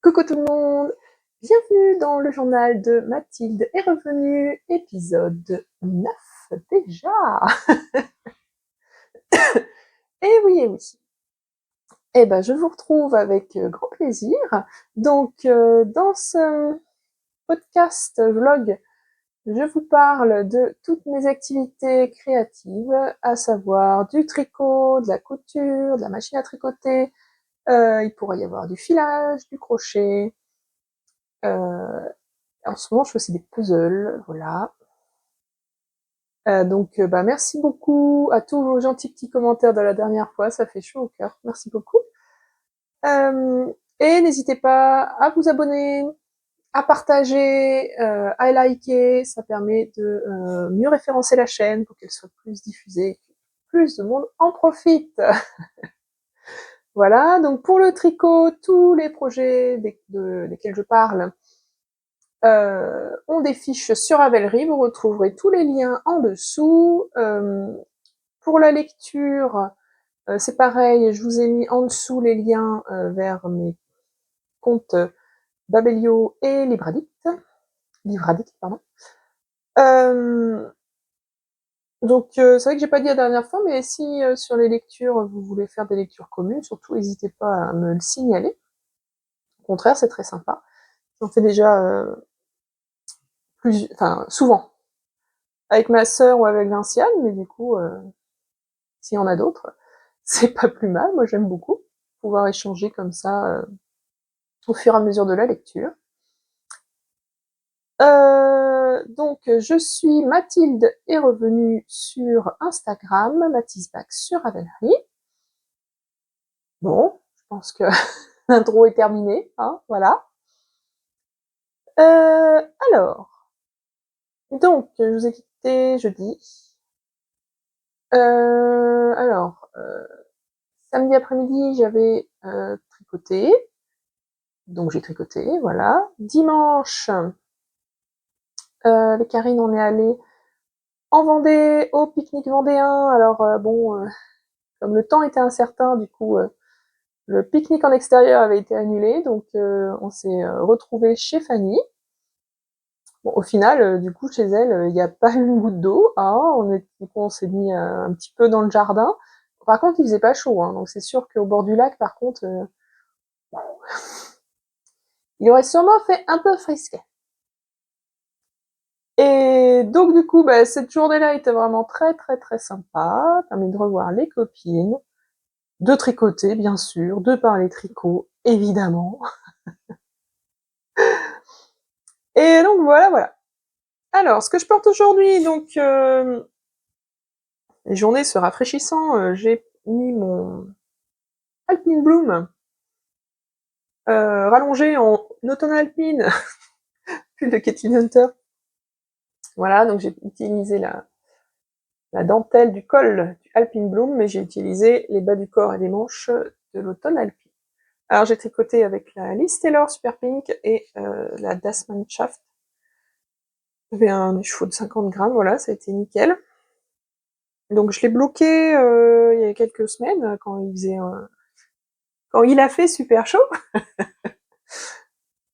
Coucou tout le monde, bienvenue dans le journal de Mathilde est revenue, épisode 9 déjà. Et oui. Eh ben je vous retrouve avec grand plaisir. Donc dans ce podcast vlog, je vous parle de toutes mes activités créatives, à savoir du tricot, de la couture, de la machine à tricoter. Il pourrait y avoir du filage, du crochet. En ce moment, je fais aussi des puzzles, voilà. Donc, merci beaucoup à tous vos gentils petits commentaires de la dernière fois, ça fait chaud au cœur. Merci beaucoup. Et n'hésitez pas à vous abonner, à partager, à liker, ça permet de mieux référencer la chaîne pour qu'elle soit plus diffusée, que plus de monde en profite. Voilà, donc pour le tricot, tous les projets desquels je parle ont des fiches sur Ravelry, vous retrouverez tous les liens en dessous. Pour la lecture, c'est pareil, je vous ai mis en dessous les liens vers mes comptes Babelio et Libradict, pardon. Donc c'est vrai que j'ai pas dit la dernière fois, mais si sur les lectures vous voulez faire des lectures communes, surtout n'hésitez pas à me le signaler. Au contraire, c'est très sympa. J'en fais déjà souvent avec ma sœur ou avec Vinciane, mais du coup, s'il y en a d'autres, c'est pas plus mal. Moi, j'aime beaucoup pouvoir échanger comme ça au fur et à mesure de la lecture. Donc, je suis Mathilde est revenue sur Instagram, Mathilde sur Ravelry. Bon, je pense que l'intro est terminée, hein, voilà. Alors, donc, je vous ai quitté jeudi. Samedi après-midi, j'avais tricoté. Donc j'ai tricoté, voilà. Dimanche, avec Karine, on est allé en Vendée, au pique-nique vendéen. Alors comme le temps était incertain, du coup, le pique-nique en extérieur avait été annulé, donc on s'est retrouvés chez Fanny. Bon, au final, du coup, chez elle, il n'y a pas eu une goutte d'eau. Hein, on s'est mis un petit peu dans le jardin. Par contre, il faisait pas chaud, hein, donc c'est sûr qu'au bord du lac, par contre, il aurait sûrement fait un peu frisquet. Et donc du coup, cette journée-là était vraiment très très très sympa, permis de revoir les copines, de tricoter bien sûr, de parler tricot évidemment. Et donc voilà. Alors, ce que je porte aujourd'hui, donc les journées se rafraîchissant, j'ai mis mon Alpine Bloom rallongé en automne alpine, pull de Kathleen Hunter. Voilà, donc j'ai utilisé la dentelle du col du Alpine Bloom, mais j'ai utilisé les bas du corps et les manches de l'automne alpine. Alors j'ai tricoté avec la Liz Taylor Super Pink et la Dasman Shaft. J'avais un écheveau de 50 grammes, voilà, ça a été nickel. Donc je l'ai bloqué il y a quelques semaines, quand il a fait super chaud.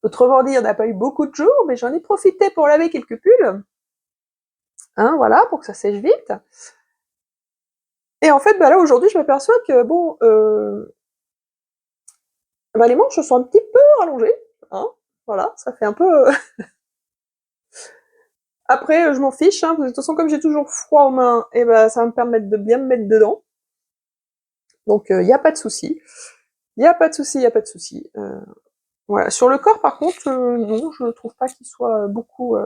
Autrement dit, on n'a pas eu beaucoup de jours, mais j'en ai profité pour laver quelques pulls. Hein, voilà, pour que ça sèche vite. Et en fait, là aujourd'hui, je m'aperçois que les manches sont un petit peu rallongées. Hein, voilà, ça fait un peu... Après, je m'en fiche, hein, parce que de toute façon, comme j'ai toujours froid aux mains, et ça va me permettre de bien me mettre dedans. Donc, y a pas de souci. Y a pas de souci. Voilà. Sur le corps, par contre, non, je ne trouve pas qu'il soit beaucoup...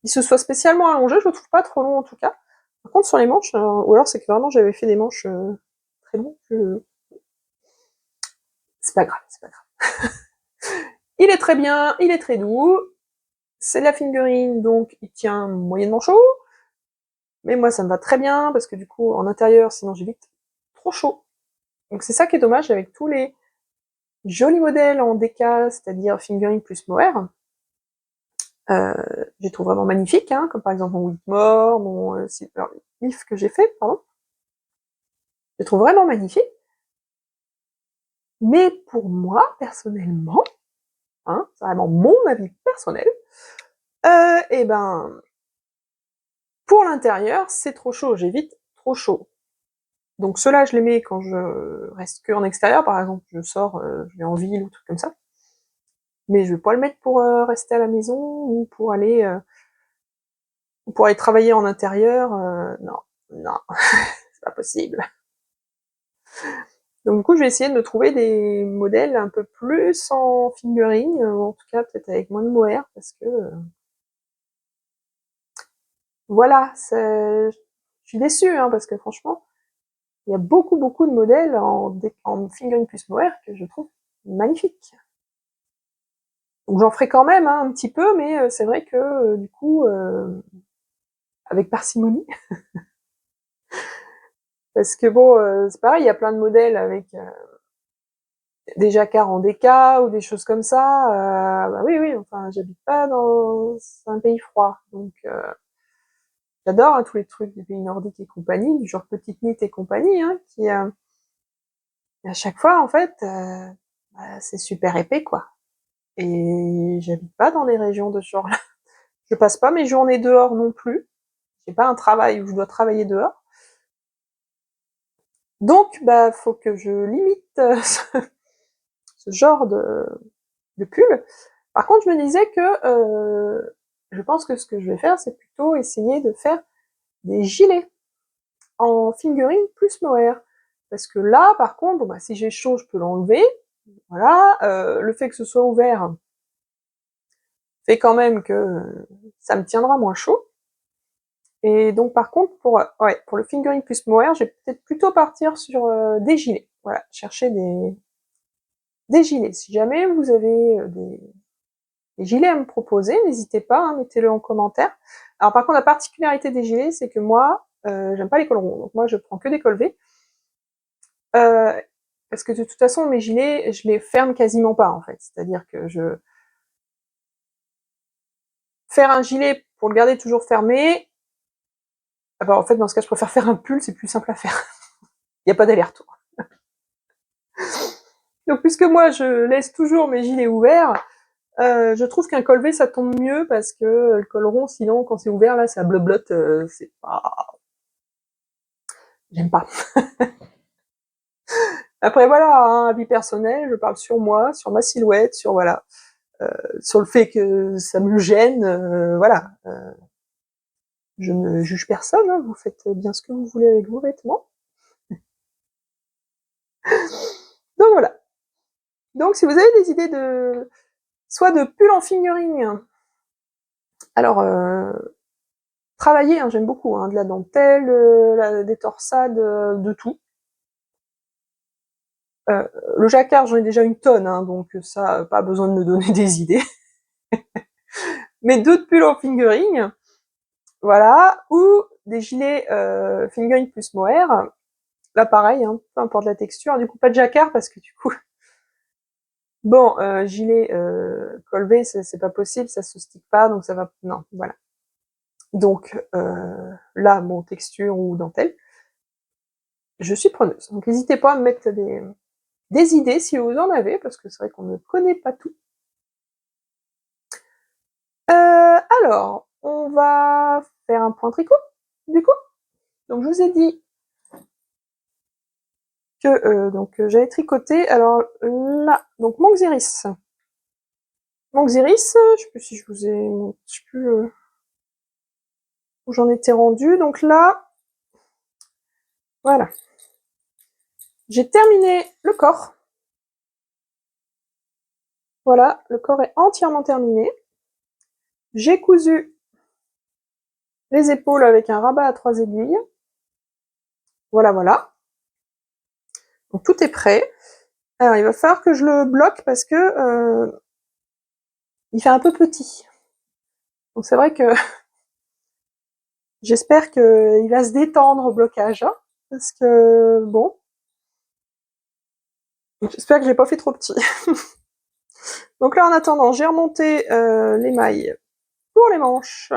il se soit spécialement allongé, je le trouve pas trop long en tout cas. Par contre, sur les manches, ou alors c'est que vraiment j'avais fait des manches très longues, c'est pas grave, c'est pas grave. Il est très bien, il est très doux, c'est de la fingering, donc il tient moyennement chaud, mais moi ça me va très bien, parce que du coup, en intérieur, sinon j'ai vite trop chaud. Donc c'est ça qui est dommage avec tous les jolis modèles en DK, c'est-à-dire fingering plus mohair. Je les trouve vraiment magnifiques, hein, comme par exemple mon Whitmore, mon Silver Leaf que j'ai fait, pardon. Je les trouve vraiment magnifiques. Mais pour moi, personnellement, hein, c'est vraiment mon avis personnel, et ben, pour l'intérieur, c'est trop chaud, j'évite trop chaud. Donc ceux-là, je les mets quand je reste que en extérieur, par exemple, je sors, je vais en ville ou truc comme ça. Mais je vais pas le mettre pour rester à la maison ou pour aller travailler en intérieur. Non, non, c'est pas possible. Donc du coup, je vais essayer de me trouver des modèles un peu plus en fingering, en tout cas peut-être avec moins de mohair, parce que voilà, je suis déçue, hein, parce que franchement, il y a beaucoup de modèles en fingering plus mohair que je trouve magnifiques. Donc j'en ferai quand même, hein, un petit peu, mais c'est vrai que du coup, avec parcimonie, parce que bon, c'est pareil, il y a plein de modèles avec des jacquards en DK ou des choses comme ça. Bah oui, oui, enfin, j'habite pas dans un pays froid, donc j'adore, hein, tous les trucs des pays nordiques et compagnie, du genre Petite Knit et compagnie, hein, qui à chaque fois, en fait, bah, c'est super épais, quoi. Et j'habite pas dans des régions de ce genre-là. Je passe pas mes journées dehors non plus. J'ai pas un travail où je dois travailler dehors. Donc, bah, faut que je limite ce genre de pull. Par contre, je me disais que je pense que ce que je vais faire, c'est plutôt essayer de faire des gilets en fingering plus mohair. Parce que là, par contre, bon, bah, si j'ai chaud, je peux l'enlever. Voilà. Le fait que ce soit ouvert fait quand même que ça me tiendra moins chaud. Et donc, par contre, pour le fingering plus mohair, je vais peut-être plutôt partir sur des gilets. Voilà, chercher des gilets. Si jamais vous avez des gilets à me proposer, n'hésitez pas, hein, mettez-le en commentaire. Alors par contre, la particularité des gilets, c'est que moi, j'aime pas les cols ronds, donc moi je prends que des cols V. Parce que de toute façon, mes gilets, je les ferme quasiment pas, en fait. C'est-à-dire que faire un gilet pour le garder toujours fermé, ah bah, en fait, dans ce cas, je préfère faire un pull, c'est plus simple à faire. Il n'y a pas d'aller-retour. Donc puisque moi, je laisse toujours mes gilets ouverts, je trouve qu'un col V, ça tombe mieux, parce que le col rond, sinon, quand c'est ouvert, là, ça bleu-blotte, c'est pas... J'aime pas. Après voilà, hein, avis personnel, je parle sur moi, sur ma silhouette, sur voilà, sur le fait que ça me gêne, voilà. Je ne juge personne, hein, vous faites bien ce que vous voulez avec vos vêtements. Donc voilà. Donc si vous avez des idées de soit de pull en fingering, alors travailler, hein, j'aime beaucoup, hein, de la dentelle, des torsades, de tout. Le jacquard, j'en ai déjà une tonne, hein, donc ça, pas besoin de me donner des idées. Mais d'autres pulls en fingering, voilà, ou des gilets fingering plus mohair. Là pareil, hein, peu importe la texture. Du coup pas de jacquard parce que du coup, bon, gilet col V, c'est pas possible, ça se stick pas, donc ça va, non, voilà. Donc là, bon, texture ou dentelle, je suis preneuse. Donc n'hésitez pas à me mettre des idées si vous en avez, parce que c'est vrai qu'on ne connaît pas tout. Alors, on va faire un point tricot, du coup. Donc je vous ai dit que j'avais tricoté, alors là, donc mon Xiris. Mon Xiris, je sais plus si je vous ai, je sais plus où j'en étais rendue. Donc là, voilà. J'ai terminé le corps. Voilà, le corps est entièrement terminé. J'ai cousu les épaules avec un rabat à 3 aiguilles. Voilà, voilà. Donc tout est prêt. Alors il va falloir que je le bloque parce que il fait un peu petit. Donc c'est vrai que j'espère qu'il va se détendre au blocage, hein, parce que bon, j'espère que j'ai pas fait trop petit. Donc là en attendant, j'ai remonté les mailles pour les manches.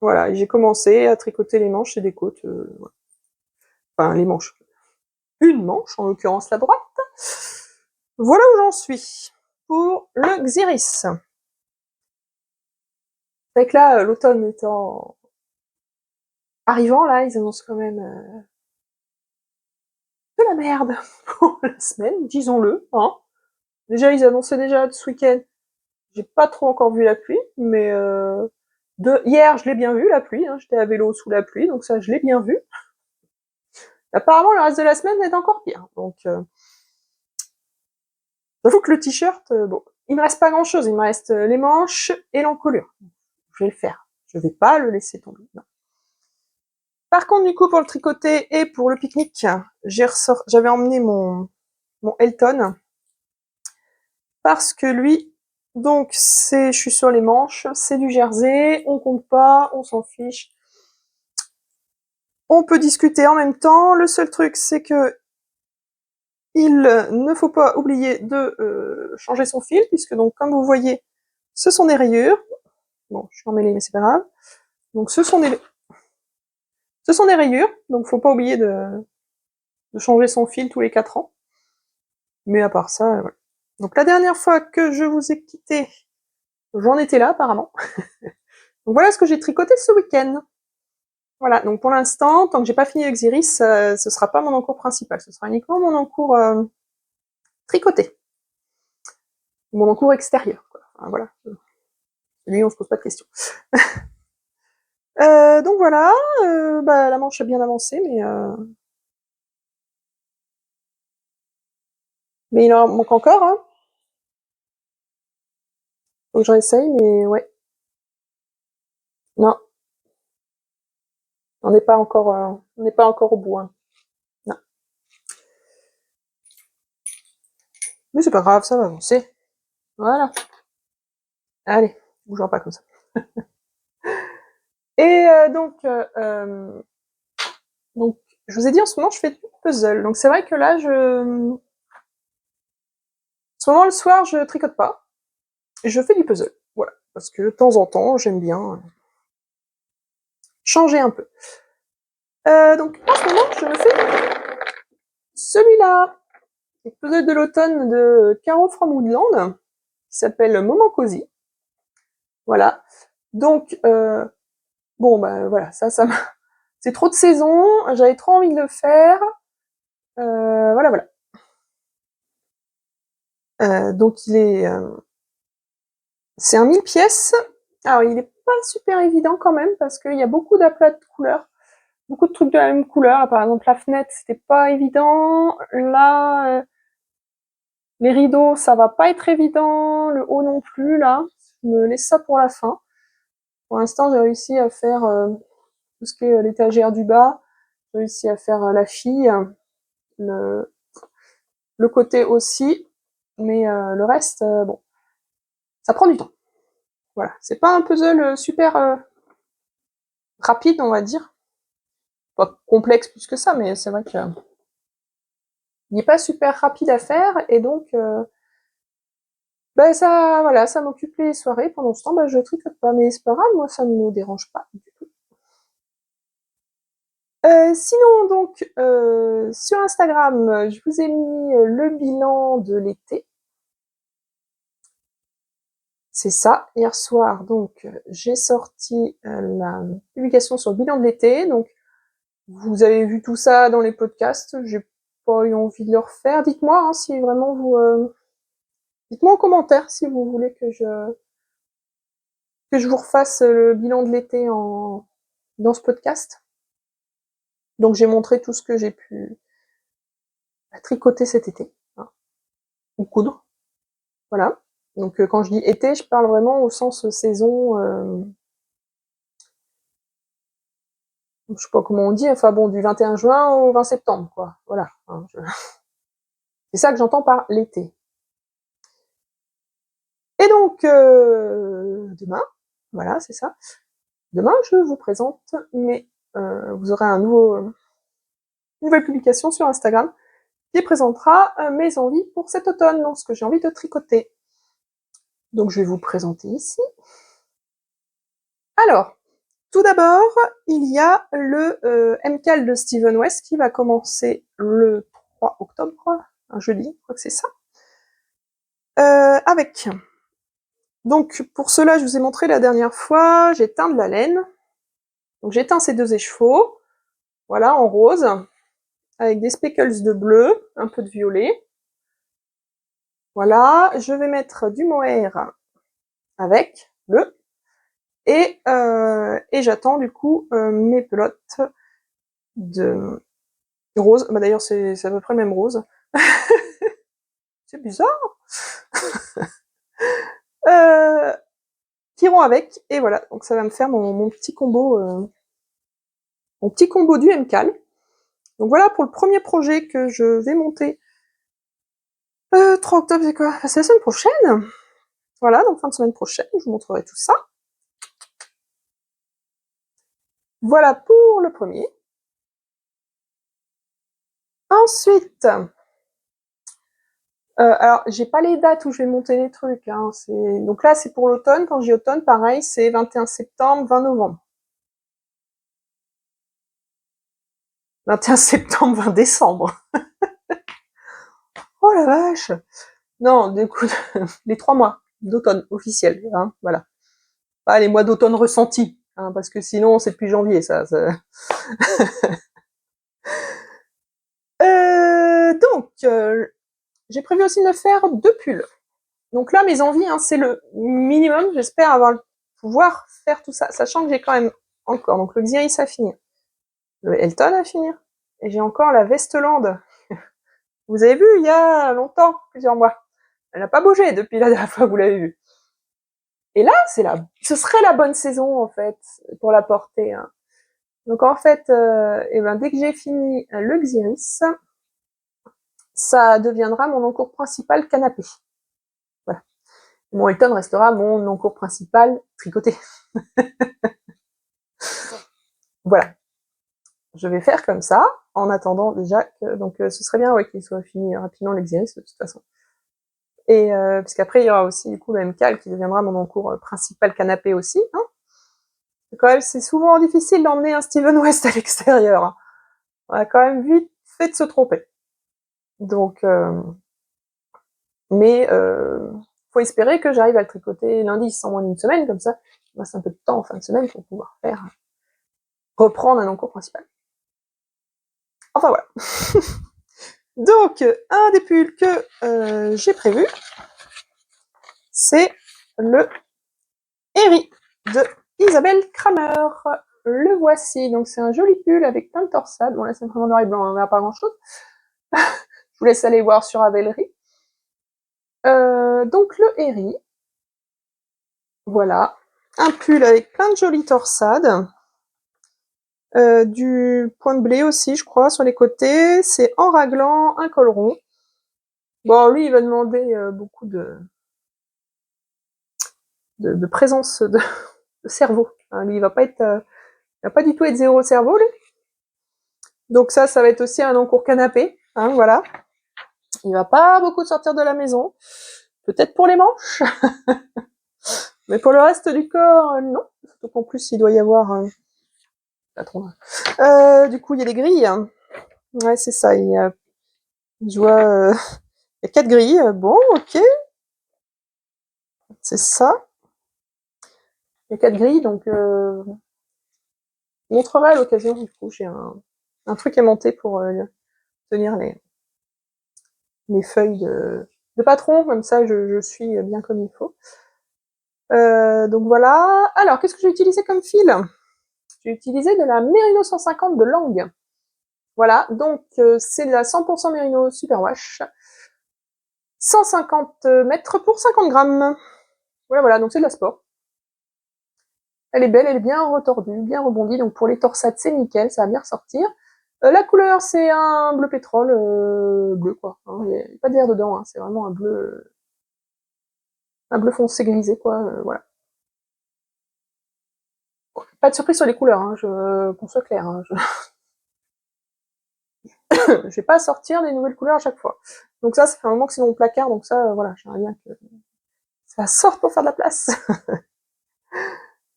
Voilà, j'ai commencé à tricoter les manches et des côtes. Voilà. Enfin les manches. Une manche, en l'occurrence la droite. Voilà où j'en suis pour le Xiris. C'est que là, l'automne étant arrivant, là, ils annoncent quand même de la merde pour la semaine, disons-le. Hein. Déjà, ils annonçaient déjà ce week-end. J'ai pas trop encore vu la pluie, mais hier, je l'ai bien vu la pluie. Hein. J'étais à vélo sous la pluie, donc ça, je l'ai bien vu. Apparemment, le reste de la semaine est encore pire. Donc, j'avoue que le t-shirt, bon, il me reste pas grand-chose. Il me reste les manches et l'encolure. Je vais le faire. Je vais pas le laisser tomber. Non. Par contre, du coup, pour le tricoter et pour le pique-nique, j'avais emmené mon Elton parce que lui, donc je suis sur les manches, c'est du jersey, on compte pas, on s'en fiche. On peut discuter en même temps. Le seul truc, c'est que il ne faut pas oublier de changer son fil, puisque donc comme vous voyez, ce sont des rayures. Bon, je suis emmêlée, mais c'est pas grave. Donc ce sont des rayures, donc faut pas oublier de changer son fil tous les 4 ans. Mais à part ça, voilà. Donc la dernière fois que je vous ai quitté, j'en étais là apparemment. Donc voilà ce que j'ai tricoté ce week-end. Voilà, donc pour l'instant, tant que j'ai pas fini avec Xiris, ce sera pas mon encours principal, ce sera uniquement mon encours tricoté. Mon encours extérieur, quoi. Enfin, voilà. Lui, on se pose pas de questions. Donc voilà, bah, la manche a bien avancé, mais il en manque encore, hein. Faut que j'en essaye, mais ouais. Non, on n'est pas encore au bout, hein. Non. Mais c'est pas grave, ça va avancer. Voilà. Allez, bougeons pas comme ça. Et donc, je vous ai dit, en ce moment, je fais du puzzle. Donc, c'est vrai que là, en ce moment, le soir, je tricote pas. Et je fais du puzzle. Voilà. Parce que de temps en temps, j'aime bien changer un peu. Donc, en ce moment, je me fais celui-là. Le puzzle de l'automne de Caro from Woodland, qui s'appelle Moment Cozy. Voilà. Donc, bon, bah voilà, ça m'a... C'est trop de saison, j'avais trop envie de le faire. Voilà, voilà. Donc, c'est un 1000 pièces. Alors, il est pas super évident quand même, parce qu'il y a beaucoup d'aplats de couleurs. Beaucoup de trucs de la même couleur. Par exemple, la fenêtre, c'était pas évident. Là, les rideaux, ça va pas être évident. Le haut non plus, là. Je me laisse ça pour la fin. Pour l'instant, j'ai réussi à faire tout ce qui est l'étagère du bas. J'ai réussi à faire la fille, le, le côté aussi. Mais le reste, bon, ça prend du temps. Voilà. C'est pas un puzzle super rapide, on va dire. Pas complexe plus que ça, mais c'est vrai que il n'est pas super rapide à faire, et donc bah ça, voilà, ça m'occupe les soirées. Pendant ce temps, bah, je tricote pas, mais c'est pas grave, moi ça ne me dérange pas du tout. Sinon donc sur Instagram, je vous ai mis le bilan de l'été. C'est ça. Hier soir, donc j'ai sorti la publication sur le bilan de l'été. Donc vous avez vu tout ça dans les podcasts. J'ai pas eu envie de le refaire. Dites-moi hein, si vraiment vous dites-moi en commentaire si vous voulez que je vous refasse le bilan de l'été dans ce podcast. Donc j'ai montré tout ce que j'ai pu tricoter cet été, hein, ou coudre. Voilà. Donc quand je dis été, je parle vraiment au sens saison, je sais pas comment on dit, enfin bon, du 21 juin au 20 septembre, quoi. Voilà. Hein, c'est ça que j'entends par l'été. Et donc, demain, voilà, c'est ça. Demain, je vous présente vous aurez une nouvelle publication sur Instagram qui présentera mes envies pour cet automne, donc ce que j'ai envie de tricoter. Donc je vais vous présenter ici. Alors, tout d'abord, il y a le MCAL de Steven West qui va commencer le 3 octobre, un jeudi, je crois que c'est ça. Avec. Donc pour cela, je vous ai montré la dernière fois, j'ai teint de la laine. Donc j'ai teint ces 2 échevaux, voilà, en rose, avec des speckles de bleu, un peu de violet. Voilà, je vais mettre du mohair avec bleu. Et j'attends du coup mes pelotes de rose. Bah, d'ailleurs, c'est à peu près le même rose. C'est bizarre. Qui iront avec. Et voilà, donc ça va me faire mon petit combo du MCAL. Donc voilà pour le premier projet que je vais monter. 3 octobre, c'est quoi? C'est la semaine prochaine. Voilà, donc fin de semaine prochaine, je vous montrerai tout ça. Voilà pour le premier. Ensuite, alors j'ai pas les dates où je vais monter les trucs. Hein, donc là, c'est pour l'automne. Quand je dis automne, pareil, c'est 21 septembre, 20 novembre. 21 septembre, 20 décembre. Oh la vache! Non, du coup, les 3 mois d'automne officiels, hein, voilà. Pas les mois d'automne ressentis, hein, parce que sinon c'est depuis janvier, ça. Donc, j'ai prévu aussi de faire 2 pulls. Donc là, mes envies, hein, c'est le minimum. J'espère pouvoir faire tout ça, sachant que j'ai quand même encore donc le Xiris à finir, le Elton à finir, et j'ai encore la Vestland. Vous avez vu il y a longtemps, plusieurs mois. Elle n'a pas bougé depuis la dernière fois que vous l'avez vue. Et là, ce serait la bonne saison en fait pour la porter. Hein. Donc en fait, dès que j'ai fini le Xiris, ça deviendra mon encours principal canapé. Voilà. Mon Elton restera mon encours principal tricoté. Voilà. Je vais faire comme ça, en attendant déjà que, donc ce serait bien qu'il soit fini rapidement l'Exiris de toute façon. Et parce qu'après il y aura aussi du coup le MCAL qui deviendra mon encours principal canapé aussi. Hein. Quand même, c'est souvent difficile d'emmener un Steven West à l'extérieur. Hein. On a quand même vite fait de se tromper. Donc, mais faut espérer que j'arrive à le tricoter lundi sans moins d'une semaine, comme ça, il me reste un peu de temps en fin de semaine pour pouvoir reprendre un encours principal. Enfin voilà. Donc, un des pulls que j'ai prévu, c'est le Eri de Isabelle Kramer. Le voici. Donc, c'est un joli pull avec plein de torsades. Bon, là, c'est vraiment noir et blanc, on n'a pas grand-chose. Je vous laisse aller voir sur Ravelry. Donc, le Eri. Voilà. Un pull avec plein de jolies torsades. Du point de blé aussi, je crois, sur les côtés. C'est en raglan, un col rond. Bon, lui, il va demander beaucoup de présence de cerveau. Hein, lui, il va pas du tout être zéro cerveau, lui. Donc ça va être aussi un encours canapé. Hein, voilà. Il va pas beaucoup sortir de la maison. Peut-être pour les manches. Mais pour le reste du corps, non. Surtout qu'en plus, il doit y avoir du coup, il y a des grilles. Ouais, c'est ça. Je vois... il y a 4 grilles. Bon, ok. C'est ça. Il y a 4 grilles, donc je montrerai à l'occasion. Du coup, j'ai un truc à monter pour tenir les feuilles de patron. Comme ça, je suis bien comme il faut. Donc voilà. Alors, qu'est-ce que j'ai utilisé comme fil? J'ai utilisé de la Merino 150 de Lang. Voilà, donc c'est de la 100% Merino Superwash. 150 mètres pour 50 grammes. Voilà, donc c'est de la sport. Elle est belle, elle est bien retordue, bien rebondie, donc pour les torsades, c'est nickel, ça va bien ressortir. La couleur, c'est un bleu pétrole, bleu quoi. Hein, il n'y a pas d'air dedans, hein, c'est vraiment un bleu foncé grisé quoi, voilà. Pas de surprise sur les couleurs, hein, qu'on soit clair. Hein, je vais pas sortir des nouvelles couleurs à chaque fois. Donc ça fait un moment que c'est dans mon placard, donc ça, voilà, j'aimerais bien que ça sorte pour faire de la place.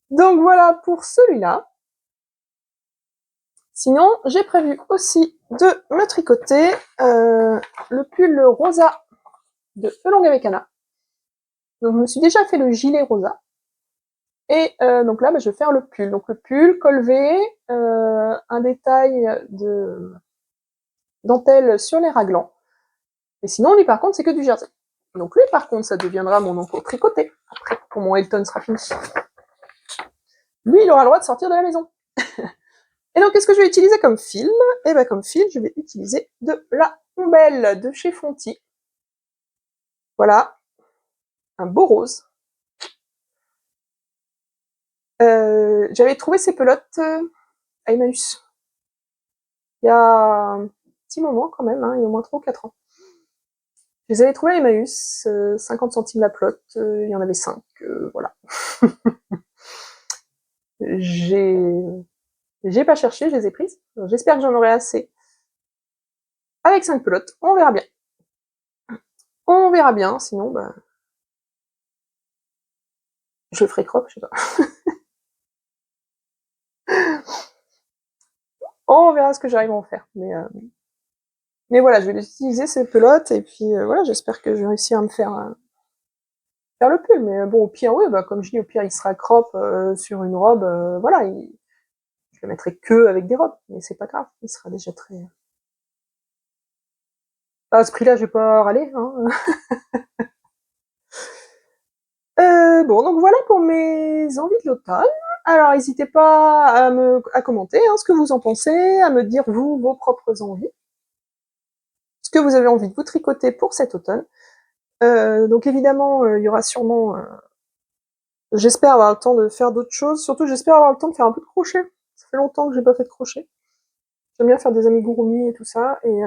Donc voilà pour celui-là. Sinon, j'ai prévu aussi de me tricoter le pull rosa de Elong avec Anna. Donc je me suis déjà fait le gilet rosa. Et donc là, je vais faire le pull. Donc le pull, col V, un détail de dentelle sur les raglans. Et sinon, lui par contre, c'est que du jersey. Donc lui par contre, ça deviendra mon enco tricoté. Après, pour mon Elton sera fini. Lui, il aura le droit de sortir de la maison. Et donc, qu'est-ce que je vais utiliser comme fil? Et bien, comme fil, je vais utiliser de la Ombelle de chez Fonty. Voilà. Un beau rose. J'avais trouvé ces pelotes à Emmaüs. Il y a un petit moment quand même, hein, il y a au moins 3 ou 4 ans. Je les avais trouvés à Emmaüs, 50 centimes la pelote, il y en avait 5, voilà. J'ai pas cherché, je les ai prises. J'espère que j'en aurai assez. Avec 5 pelotes, on verra bien. On verra bien, sinon, bah, je ferai crop, je sais pas. On verra ce que j'arrive à en faire. Mais voilà, je vais utiliser ces pelotes, et puis voilà, j'espère que je vais réussir à me faire le pull. Mais bon, au pire, oui, bah, comme je dis, au pire, il sera crop sur une robe, voilà, je le mettrai que avec des robes, mais c'est pas grave, il sera déjà très... À ce prix-là, je vais pas râler, hein. Bon, donc voilà pour mes envies de l'automne. Alors, n'hésitez pas à commenter hein, ce que vous en pensez, à me dire, vous, vos propres envies. Ce que vous avez envie de vous tricoter pour cet automne. Donc évidemment, il y aura sûrement... j'espère avoir le temps de faire d'autres choses. Surtout, j'espère avoir le temps de faire un peu de crochet. Ça fait longtemps que j'ai pas fait de crochet. J'aime bien faire des amigurumi et tout ça. Et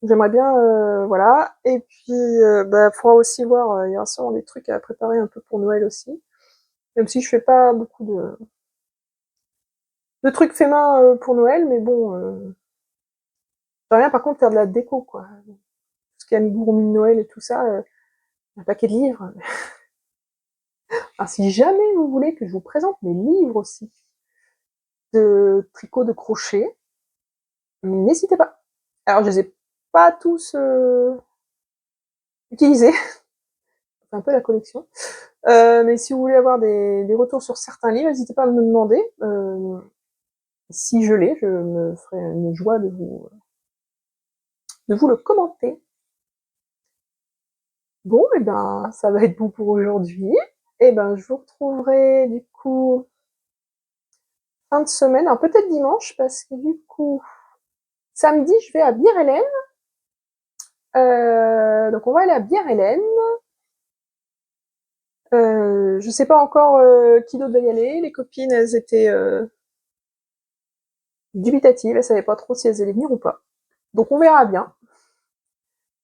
j'aimerais bien, voilà. Et puis, bah, faudra aussi voir, il y aura sûrement des trucs à préparer un peu pour Noël aussi. Même si je fais pas beaucoup de trucs faits main pour Noël, mais bon, j'aimerais bien par contre faire de la déco, quoi. Tout ce qui est amigurumi de Noël et tout ça, un paquet de livres. Alors, si jamais vous voulez que je vous présente mes livres aussi de tricot, de crochet, n'hésitez pas. Alors, je les ai pas tous utilisés. C'est un peu la collection. Mais si vous voulez avoir des retours sur certains livres, n'hésitez pas à me demander. Si je l'ai, je me ferai une joie de vous le commenter. Bon, et ben, ça va être bon pour aujourd'hui. Et ben, je vous retrouverai du coup fin de semaine, alors peut-être dimanche, parce que du coup, samedi, je vais à Bière-Hélène. Donc on va aller à Bière-Hélène. Je sais pas encore qui d'autre va y aller. Les copines, elles étaient dubitatives, elles savaient pas trop si elles allaient venir ou pas. Donc on verra bien.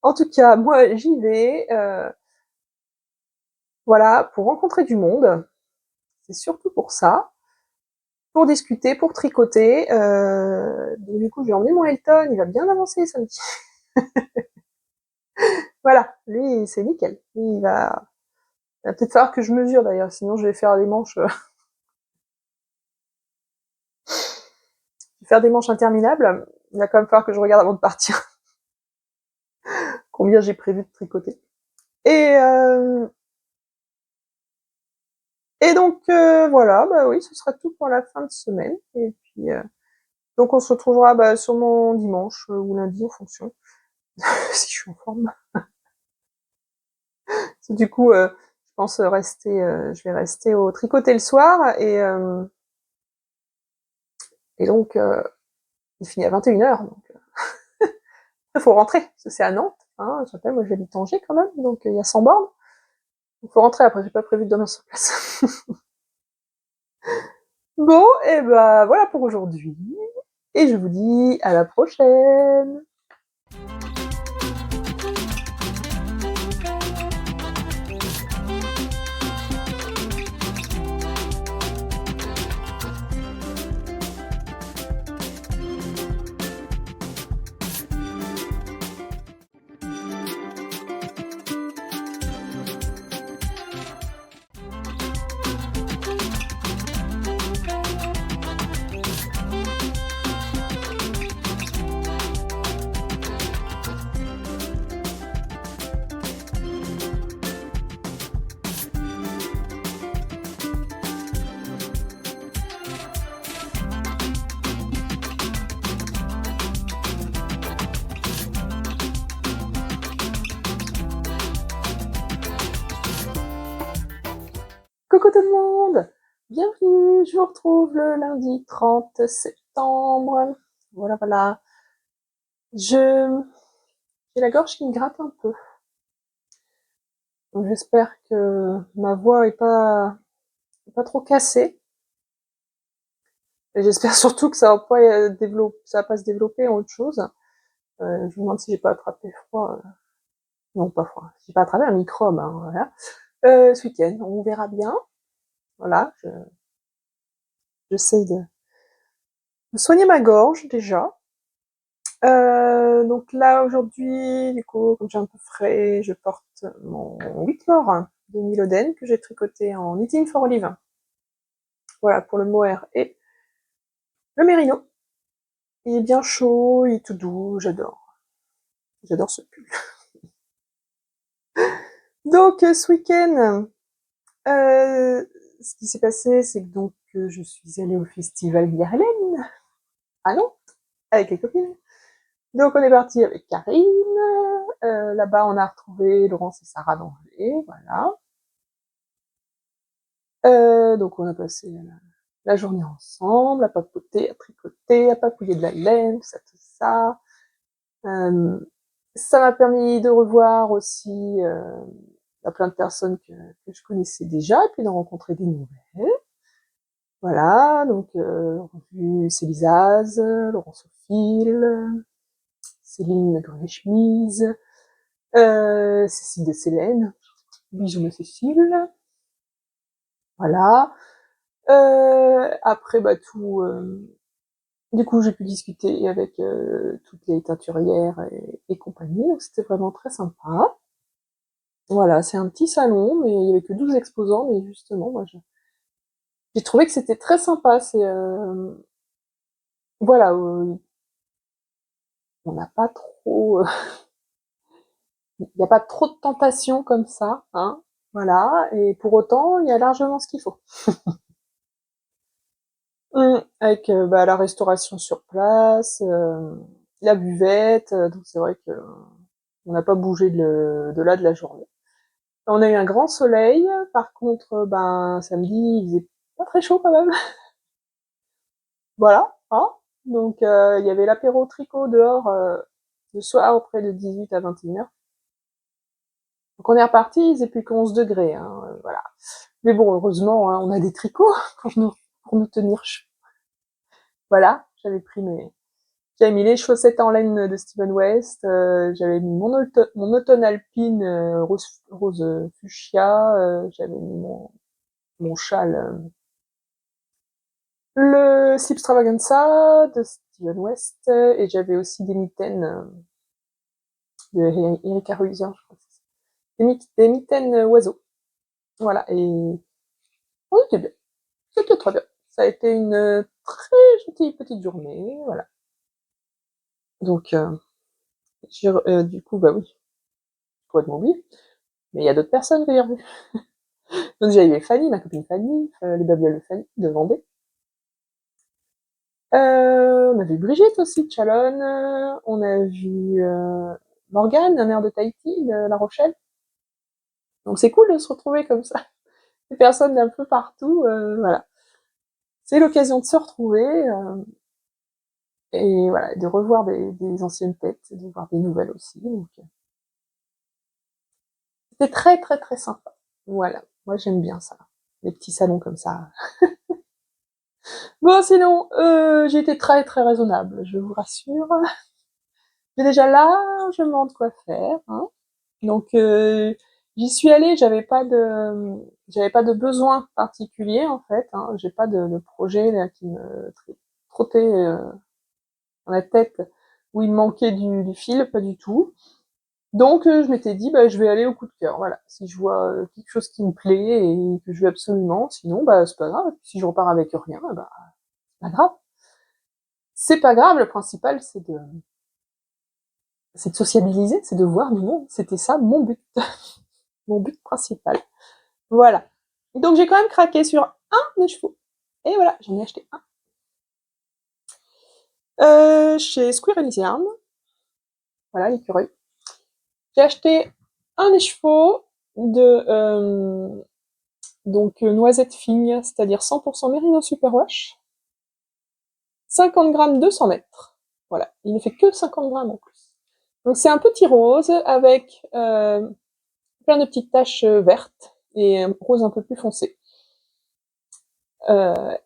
En tout cas, moi j'y vais, voilà, pour rencontrer du monde. C'est surtout pour ça. Pour discuter, pour tricoter. Donc du coup, je vais emmener mon Elton, il va bien avancer samedi. Voilà, lui, c'est nickel. Lui, il va peut-être falloir que je mesure d'ailleurs, sinon je vais faire des manches. Je vais faire des manches interminables. Il va quand même falloir que je regarde avant de partir combien j'ai prévu de tricoter. Et donc voilà, bah oui, ce sera tout pour la fin de semaine. Et puis donc on se retrouvera bah, sûrement dimanche ou lundi en fonction si je suis en forme. Du coup, je pense je vais rester au tricoter le soir et donc il finit à 21h. Donc Après, faut rentrer, parce que c'est à Nantes, hein, je rappelle, moi j'habite Angers quand même, donc il y a 100 bornes. Il faut rentrer après, j'ai pas prévu de dormir sur place. Bon, et ben voilà pour aujourd'hui. Et je vous dis à la prochaine. Coucou tout le monde! Bienvenue, je vous retrouve le lundi 30 septembre. Voilà, voilà. J'ai la gorge qui me gratte un peu. Donc j'espère que ma voix est pas trop cassée. Et j'espère surtout que ça va pas ça va pas se développer en autre chose. Je me demande si j'ai pas attrapé froid. Non, pas froid. J'ai pas attrapé un microbe, hein, voilà. Ce week-end, on verra bien. Voilà, j'essaie de soigner ma gorge déjà. Donc là aujourd'hui, du coup, comme j'ai un peu frais, je porte mon Whitmore de Miloden que j'ai tricoté en Knitting for Olive. Voilà pour le mohair et le mérino. Il est bien chaud, il est tout doux, j'adore. J'adore ce pull. Donc ce week-end, ce qui s'est passé, c'est que donc je suis allée au festival Biarlène à Nantes avec les copines. Donc on est parti avec Karine. Là-bas, on a retrouvé Laurence et Sarah d'Angers, voilà. Donc on a passé la journée ensemble, à papoter, à tricoter, à papouiller de la laine, tout ça. Ça m'a permis de revoir aussi plein de personnes que je connaissais déjà, et puis de rencontrer des nouvelles. Voilà, donc revu Célisaz, Laurence Ophil, Céline Grenet-Chemise, Cécile de Célène, bisous ma Cécile. Voilà. Après, bah tout. Du coup, j'ai pu discuter avec toutes les teinturières et compagnie, donc c'était vraiment très sympa. Voilà, c'est un petit salon, mais il y avait que 12 exposants, mais justement, moi, j'ai trouvé que c'était très sympa. C'est voilà, on n'a pas trop, il n'y a pas trop de tentations comme ça, hein. Voilà, et pour autant, il y a largement ce qu'il faut. Avec bah, la restauration sur place, la buvette, donc c'est vrai que on n'a pas bougé de là de la journée. On a eu un grand soleil, par contre, ben samedi il faisait pas très chaud quand même. Voilà, hein. Donc il y avait l'apéro tricot dehors le soir près de 18 à 21h. Donc on est reparti, il faisait plus qu'11 degrés, hein, voilà. Mais bon, heureusement, hein, on a des tricots pour nous tenir chaud. Voilà, j'avais mis les chaussettes en laine de Steven West, j'avais mis mon automne alpine rose fuchsia, j'avais mis mon châle, le Slipstravaganza de Steven West, et j'avais aussi des mitaines de Erika Ruizer, je crois. Des mitaines oiseaux. Voilà, et on était bien. C'était très bien. Ça a été une très gentille petite journée, voilà. Donc, du coup, bah oui, je pourrais m'oublier. Mais il y a d'autres personnes que j'ai revues. Donc déjà, il y avait Fanny, ma copine Fanny, les babioles de Fanny, de Vendée. On a vu Brigitte aussi, de Chalonne. On a vu Morgane, un air de Tahiti, de La Rochelle. Donc c'est cool de se retrouver comme ça. Des personnes d'un peu partout, voilà. C'est l'occasion de se retrouver. Et voilà, de revoir des anciennes têtes, de voir des nouvelles aussi. Donc, c'était très très très sympa. Voilà, moi j'aime bien ça, les petits salons comme ça. Bon, sinon, j'ai été très très raisonnable, je vous rassure. J'ai déjà largement de quoi faire, hein. Donc, j'y suis allée, j'avais pas de besoin particulier en fait, hein. J'ai pas de projet là qui me trottait dans la tête où il me manquait du fil, pas du tout. Donc, je m'étais dit, bah, je vais aller au coup de cœur. Voilà, si je vois quelque chose qui me plaît et que je veux absolument, sinon, bah, c'est pas grave. Si je repars avec rien, bah, c'est pas grave. C'est pas grave. Le principal, c'est de sociabiliser, c'est de voir du monde. C'était ça mon but, mon but principal. Voilà. Donc j'ai quand même craqué sur un des chevaux. Et voilà, j'en ai acheté un. Chez Squirrel Yarn. Voilà, l'écureuil. J'ai acheté un écheveau de donc noisette fine, c'est-à-dire 100% Merino Superwash. 50 grammes 200 mètres. Voilà, il ne fait que 50 grammes en plus. Donc c'est un petit rose avec plein de petites taches vertes et un rose un peu plus foncé.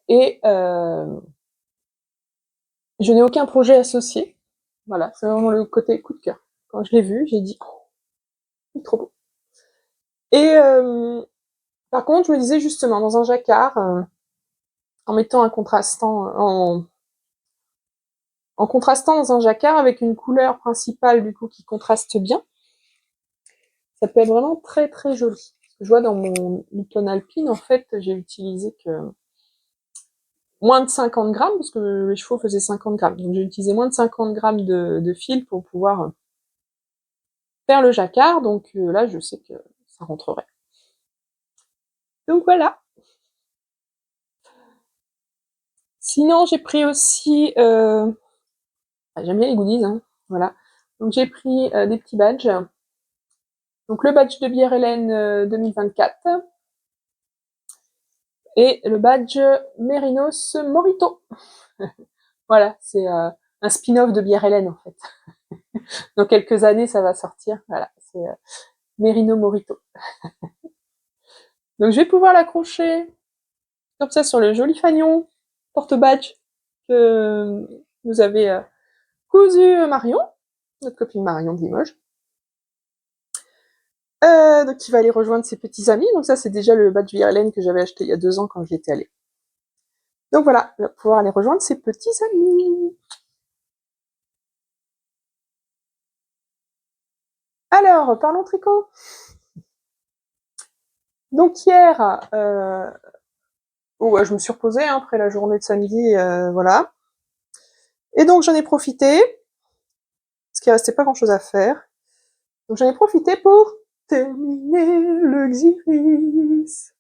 Et je n'ai aucun projet associé. Voilà, c'est vraiment le côté coup de cœur. Quand je l'ai vu, j'ai dit, oh, il est trop beau. Et par contre, je me disais justement, dans un jacquard, en mettant un contrastant, en contrastant dans un jacquard avec une couleur principale du coup qui contraste bien, ça peut être vraiment très très joli. Je vois dans mon Newton Alpine, en fait, j'ai utilisé que moins de 50 grammes, parce que les chevaux faisaient 50 grammes. Donc j'ai utilisé moins de 50 grammes de fil pour pouvoir faire le jacquard, donc là je sais que ça rentrerait. Donc voilà. Sinon j'ai pris aussi, j'aime bien les goodies, hein, voilà. Donc j'ai pris des petits badges. Donc le badge de bière Hélène 2024 et le badge Mérinos Morito. Voilà, c'est un spin-off de bière Hélène en fait. Dans quelques années ça va sortir, voilà, c'est Merino Morito. Donc je vais pouvoir l'accrocher comme ça sur le joli fanion porte-badge que nous avait cousu Marion, notre copine Marion de Limoges. Donc il va aller rejoindre ses petits amis. Donc ça c'est déjà le badge VRLN que j'avais acheté il y a 2 ans quand j'y étais allée. Donc voilà, il va pouvoir aller rejoindre ses petits amis. Alors, parlons tricot. Donc hier, je me suis reposée hein, après la journée de samedi, voilà. Et donc j'en ai profité, parce qu'il restait pas grand chose à faire. Donc j'en ai profité pour terminer le Xiris.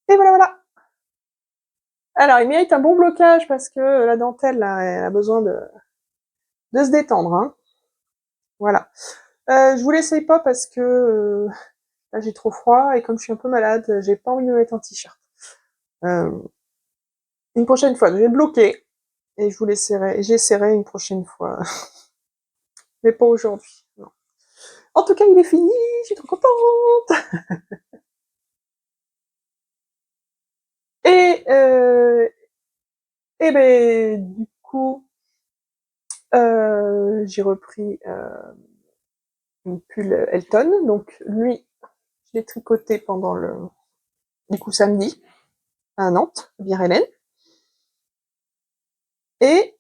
Et voilà, voilà. Alors, il mérite un bon blocage parce que la dentelle, là, elle a besoin de se détendre, hein. Voilà. Je vous l'essaye pas parce que là, j'ai trop froid et comme je suis un peu malade, j'ai pas envie de me mettre un t-shirt. Euh, une prochaine fois, je vais bloquer et je vous l'essayerai. J'essaierai une prochaine fois, mais pas aujourd'hui. Non. En tout cas, il est fini. Je suis trop contente. Et du coup, j'ai repris une pull Elton. Donc lui, je l'ai tricoté pendant du coup samedi à Nantes, via Hélène. Et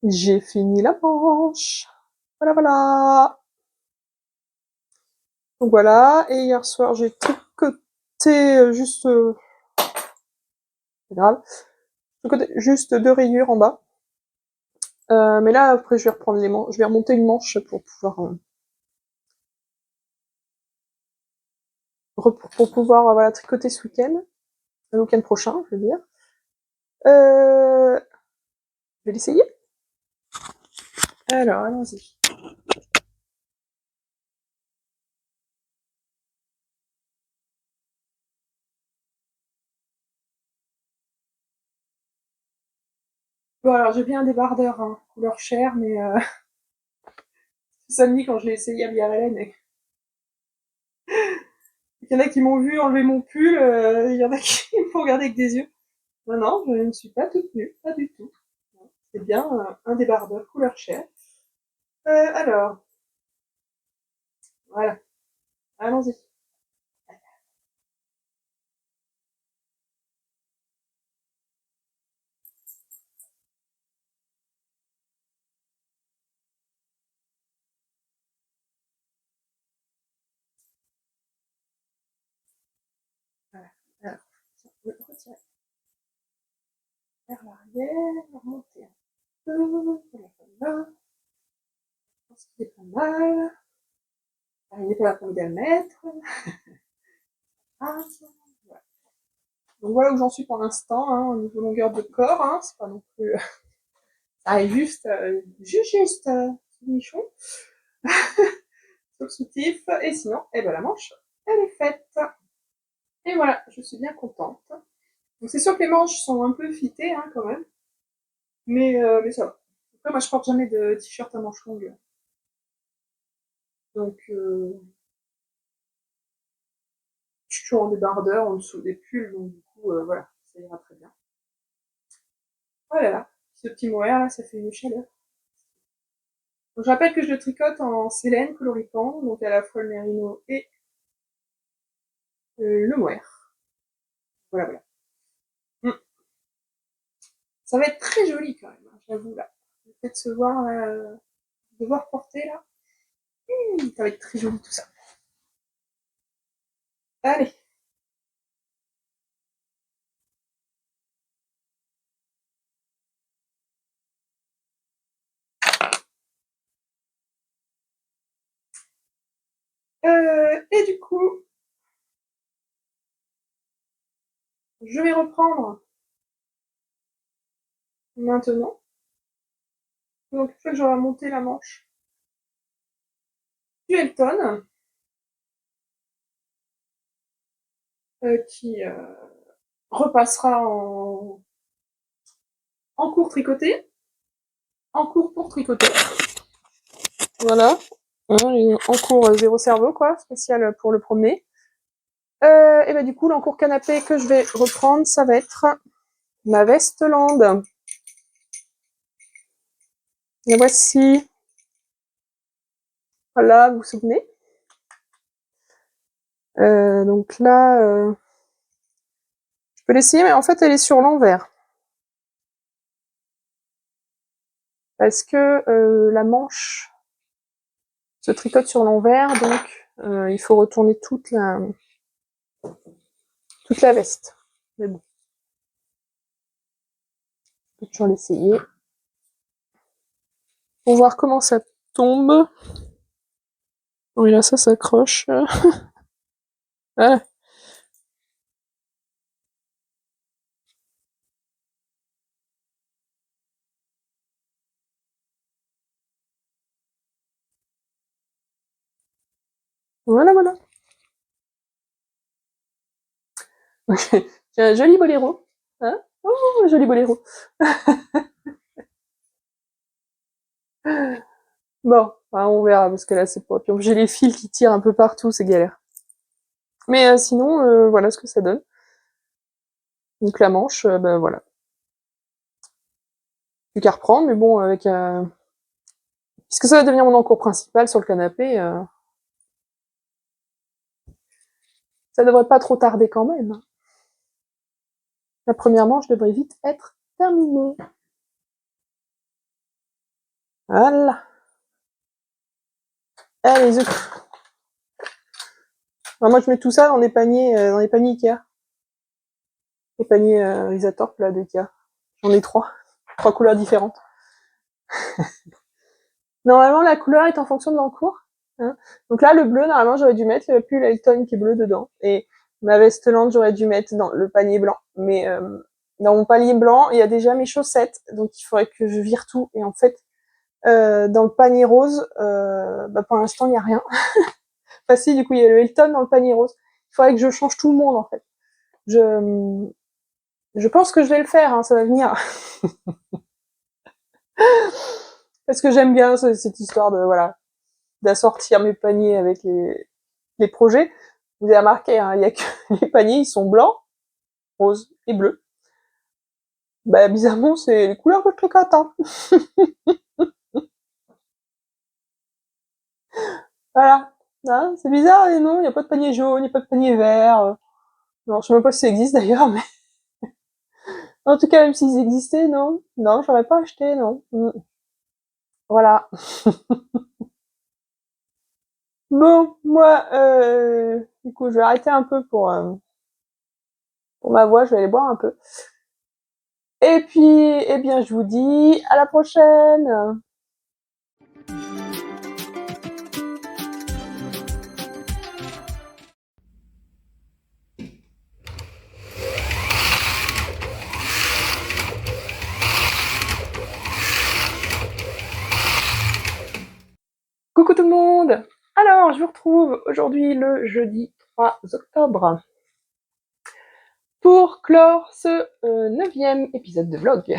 j'ai fini la manche. Voilà, voilà. Donc voilà. Et hier soir, j'ai tricoté juste, c'est grave, tricoté juste 2 rayures en bas. Mais là, après, je vais reprendre les manches, je vais remonter une manche pour pouvoir, voilà, tricoter ce week-end, le week-end prochain, je veux dire. Je vais l'essayer. Alors, allons-y. Bon, alors j'ai bien un débardeur, hein, couleur chair, mais samedi quand je l'ai essayé à Biarritz, et il y en a qui m'ont vu enlever mon pull, il y en a qui m'ont regardé avec des yeux. Non, non, je ne suis pas toute nue, pas du tout. C'est bien un débardeur couleur chair. Alors, voilà, allons-y. Voilà. Alors, je vais retirer vers l'arrière, remonter un peu, voilà, voilà. Je pense qu'il est pas mal. Alors, il n'est pas la peine de le mettre. Ah, voilà. Donc voilà où j'en suis pour l'instant, hein, au niveau longueur de corps, hein, c'est pas non plus... Ça arrive juste, juste, nichon, sur le soutif, et sinon, eh ben la manche, elle est faite. Et voilà, je suis bien contente. Donc c'est sûr que les manches sont un peu fitées, hein, quand même, mais ça va. Après, moi, je porte jamais de t-shirt à manches longues. Donc, je suis toujours en débardeur, en dessous des pulls, donc du coup, voilà, ça ira très bien. Voilà, ce petit mohair, là, ça fait une chaleur. Donc, je rappelle que je le tricote en Célène coloripant, donc à la fois le mérino et le mohair. Voilà, voilà. Mm. Ça va être très joli quand même, hein, j'avoue, là. Le fait de se voir, de voir porter, là. Ça va être très joli tout ça. Allez. Et du coup, je vais reprendre maintenant. Donc, une fois que j'aurai monté la manche du Elton, qui repassera en cours tricoté, en cours pour tricoter. Voilà. En cours zéro cerveau, quoi, spécial pour le promener. Et ben du coup, l'encours canapé que je vais reprendre, ça va être ma veste Land. La voici. Voilà, vous vous souvenez. Donc là, je peux l'essayer, mais en fait, elle est sur l'envers. Parce que la manche se tricote sur l'envers, donc il faut retourner toute la veste. Mais bon, je peux toujours l'essayer. Pour voir comment ça tombe. Oui, là, ça s'accroche. Voilà. Voilà, voilà. J'ai un joli boléro. Hein, oh, joli boléro. Bon, on verra, parce que là, c'est pas... Puis j'ai les fils qui tirent un peu partout, c'est galère. Mais sinon, voilà ce que ça donne. Donc la manche, ben voilà. Plus qu'à reprendre, mais bon, avec... puisque ça va devenir mon encours principal sur le canapé, ça devrait pas trop tarder quand même. La première manche devrait vite être terminée. Voilà. Allez, zut. Alors moi, je mets tout ça dans des paniers Ikea. Les paniers Risatorp, là, d'Ikea. J'en ai 3. 3 couleurs différentes. Normalement, la couleur est en fonction de l'encours. Hein. Donc là, le bleu, normalement, j'aurais dû mettre le pull Elton qui est bleu dedans. Et ma veste Land, j'aurais dû mettre dans le panier blanc. Mais dans mon panier blanc, il y a déjà mes chaussettes. Donc il faudrait que je vire tout. Et en fait, dans le panier rose, bah, pour l'instant, il n'y a rien. Enfin si, du coup, il y a le Elton dans le panier rose. Il faudrait que je change tout le monde, en fait. Je pense que je vais le faire, hein, ça va venir. Parce que j'aime bien cette histoire de, voilà, d'assortir mes paniers avec les projets. Vous avez remarqué, hein, il y a que les paniers, ils sont blancs, roses et bleus. Bah, bizarrement, c'est les couleurs que je tricote, hein. Voilà. Hein, c'est bizarre, et non, il n'y a pas de panier jaune, il n'y a pas de panier vert. Non, je sais même pas si ça existe d'ailleurs, mais en tout cas, même s'ils existaient, non. Non, j'aurais pas acheté, non. Voilà. Bon, moi, du coup, je vais arrêter un peu pour ma voix, je vais aller boire un peu. Et puis, eh bien, je vous dis à la prochaine. Coucou tout le monde. Alors, je vous retrouve aujourd'hui le jeudi 3 octobre pour clore ce 9e épisode de vlog.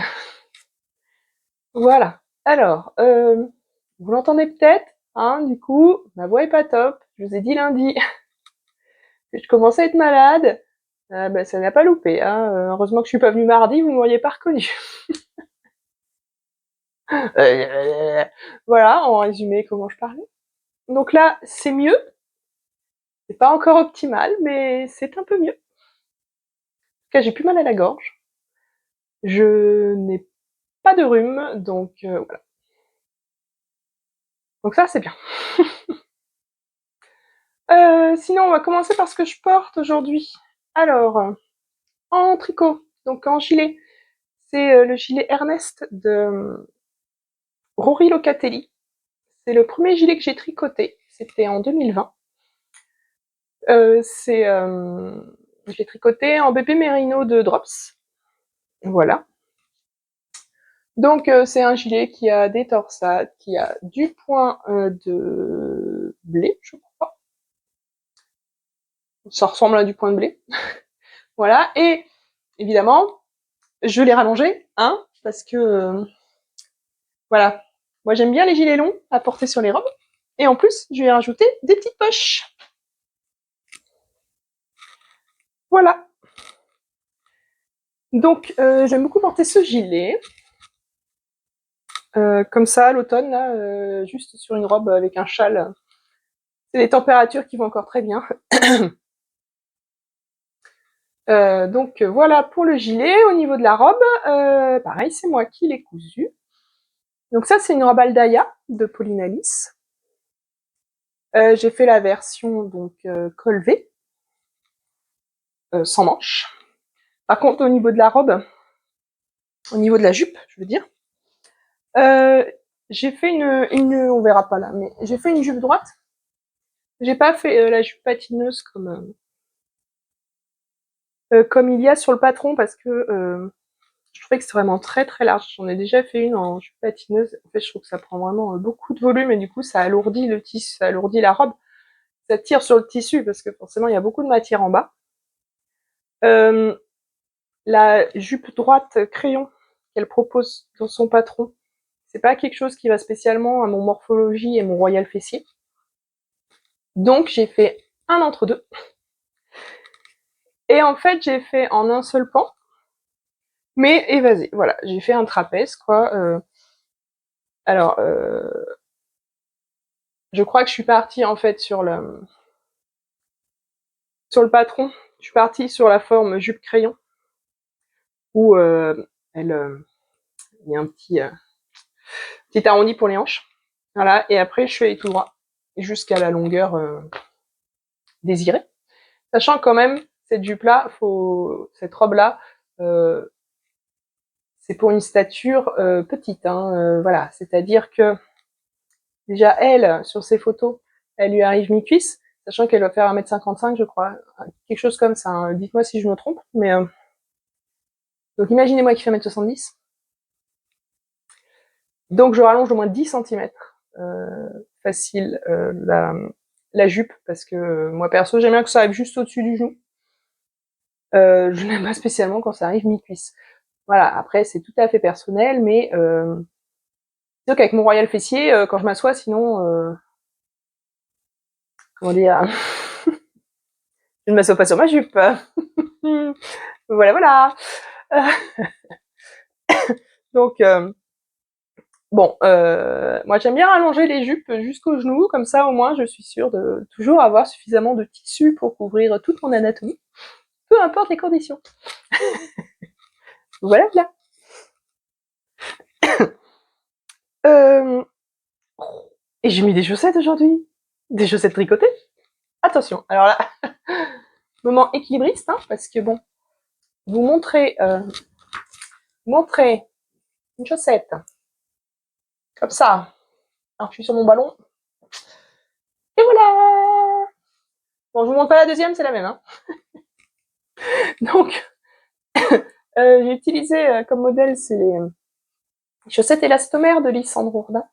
Voilà. Alors, vous l'entendez peut-être, hein, du coup, ma voix est pas top. Je vous ai dit lundi que je commençais à être malade. Bah, ça n'a pas loupé, hein. Heureusement que je suis pas venue mardi, vous m'auriez pas reconnu. Voilà, en résumé, comment je parlais. Donc là, c'est mieux. C'est pas encore optimal, mais c'est un peu mieux. En tout cas, j'ai plus mal à la gorge. Je n'ai pas de rhume, donc voilà. Donc ça, c'est bien. Sinon, on va commencer par ce que je porte aujourd'hui. Alors, en tricot, donc en gilet. C'est le gilet Ernest de Rory Locatelli. C'est le premier gilet que j'ai tricoté. C'était en 2020. J'ai tricoté en bébé mérino de Drops. Voilà. Donc c'est un gilet qui a des torsades, qui a du point de blé, je crois. Ça ressemble à du point de blé. Voilà. Et évidemment, je l'ai rallongé, hein, parce que voilà. Moi j'aime bien les gilets longs à porter sur les robes. Et en plus, je lui ai rajouté des petites poches. Voilà. Donc j'aime beaucoup porter ce gilet. Comme ça, à l'automne, là, juste sur une robe avec un châle. C'est des températures qui vont encore très bien. Donc voilà pour le gilet. Au niveau de la robe, pareil, c'est moi qui l'ai cousu. Donc ça, c'est une robe Aldaya de Pauline Alice. J'ai fait la version donc col V, sans manches. Par contre, au niveau de la robe, au niveau de la jupe, je veux dire, j'ai fait on verra pas là, mais j'ai fait une jupe droite. J'ai pas fait la jupe patineuse comme il y a sur le patron parce que je trouvais que c'est vraiment très très large. J'en ai déjà fait une en jupe patineuse. En fait, je trouve que ça prend vraiment beaucoup de volume et du coup, ça alourdit le tissu, ça alourdit la robe. Ça tire sur le tissu parce que forcément, il y a beaucoup de matière en bas. La jupe droite crayon qu'elle propose dans son patron, c'est pas quelque chose qui va spécialement à mon morphologie et mon royal fessier. Donc, j'ai fait un entre-deux. Et en fait, j'ai fait en un seul pan, mais évasé. Voilà, j'ai fait un trapèze, quoi. Alors, je crois que je suis partie en fait sur le patron. Je suis partie sur la forme jupe crayon où elle il y a un petit arrondi pour les hanches. Voilà, et après je suis allée tout droit jusqu'à la longueur désirée. Sachant quand même cette jupe là, cette robe là, euh, c'est pour une stature petite, hein, voilà, c'est-à-dire que déjà elle sur ses photos, elle lui arrive mi-cuisse, sachant qu'elle va faire 1m55 je crois, quelque chose comme ça, hein. Dites-moi si je me trompe, mais donc imaginez-moi qui fait 1m70. Donc je rallonge au moins 10 centimètres facile la jupe, parce que moi perso j'aime bien que ça arrive juste au-dessus du genou. Je n'aime pas spécialement quand ça arrive mi-cuisse. Voilà, après c'est tout à fait personnel, mais Donc avec mon royal fessier, quand je m'assois, sinon, comment dire, je ne m'assois pas sur ma jupe. Voilà, voilà. Donc, bon, moi j'aime bien allonger les jupes jusqu'aux genoux, comme ça au moins je suis sûre de toujours avoir suffisamment de tissu pour couvrir toute mon anatomie, peu importe les conditions. Voilà, voilà. Et j'ai mis des chaussettes aujourd'hui. Des chaussettes tricotées. Attention, alors là, moment équilibriste, hein, parce que bon, vous montrez une chaussette, comme ça. Alors je suis sur mon ballon, et voilà. Bon, je vous montre pas la deuxième, c'est la même, hein. Donc, j'ai utilisé comme modèle, c'est les chaussettes élastomères de Lissandre Jourdain,